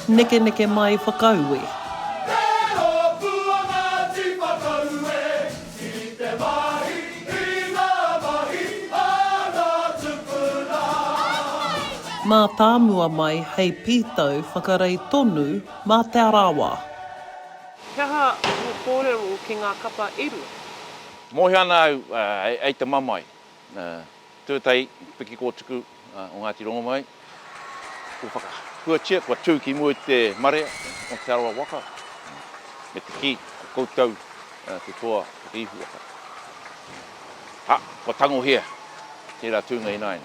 neke neke mai whakaue. Mā tāmua mai hei pītau whakarei tonu mā Te Arawa. Kia ha Pūkōrero ki ngā kapa iru? Mohi ana au ei te mamai. Tūtai Pikikōtuku o Ngāti Rongomai. Ko whakahuatia, kua tū ki mua te marea o Te Arawa Waka. Me te ki, ko koutou te toa whakaihuwaka. Ko tango hea, tērā tūnga i nai.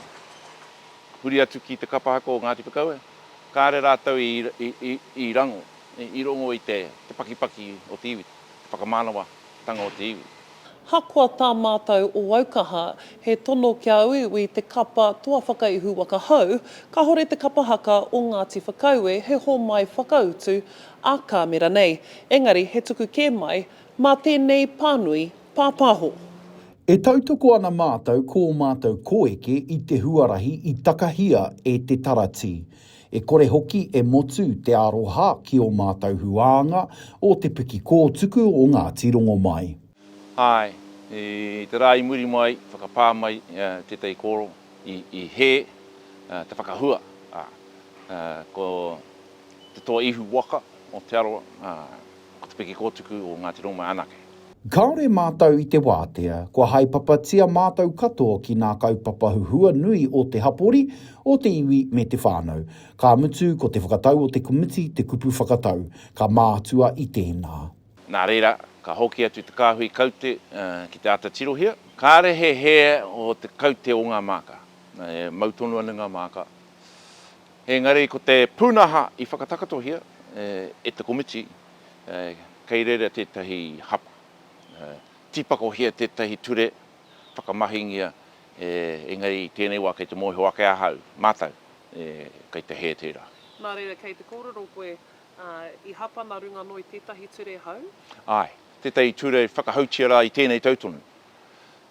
Huri atu ki Te Kapa Haka o Ngāti Whakaue. Kāre rātou i rango, i rongo i te pakipaki o te iwi, te whakamānawa tanga o te iwi. Hakua tā mātou o Aukaha, he tono kia uiwi te kapa toa whakaihuwaka hau, ka hore Te Kapa Haka o Ngāti Whakaue he ho mai whakautu a ka mera nei. Engari, he tuku kē mai, mā tēnei pānui pāpāho. E tautoko ana mātou ko mātou koeke i te huarahi i takahia e Te Tarahiti. E kore hoki e motu te aroha ki o mātou huanga o Te Pikikōtuku o Ngāti Rongomai. Ai, te rā i muri mai, whakapā mai te tei koro i he, te whakahua. Ko te toa ihu waka o Te Arawa, ko Te Pikikōtuku o Ngāti Rongomai anake. Kaore mātou i te wātea, kua haipapatia mātou katoa ki nā kaupapa huhua nui o te hapori, o te iwi me te whānau. Ka mutu ko te whakatau o te komiti te kupu whakatau, ka mātua i tēnā. Nā reira, ka hoki atu te kāhui kaute ki te ata tirohia. Kāre he hea o te kaute o ngā māka, mautonu anu ngā māka. Engari ko te pūnaha i whakatakatohia e te komiti, kei reira tētahi hapa. Tipako hea tētahi ture, whakamahingia, engari tēnei wā kei te mohi wake ahau, mātau, kei te hea tērā. Nā reira, kei te kōrero koe, i hapana runga noi tētahi ture hau? Ai, tētahi ture whakahautia rā i tēnei tautonu.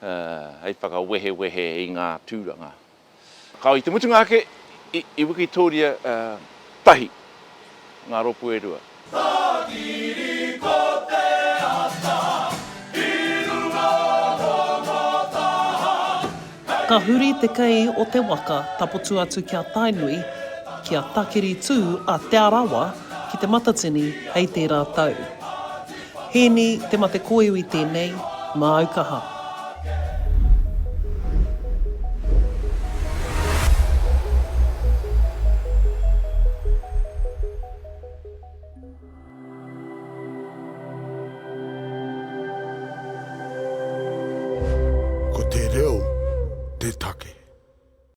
Hei whakawehe i ngā tūranga. Kau i te mutunga ake, i wiki tōria tahi, ngā ropu e rua. Ka huri te kei o te waka tapotu atu kia tainui, kia takiri tū a Te Arawa ki te matatini hei tērā tau. Hēni te mate koiwi tēnei, mā Aukaha.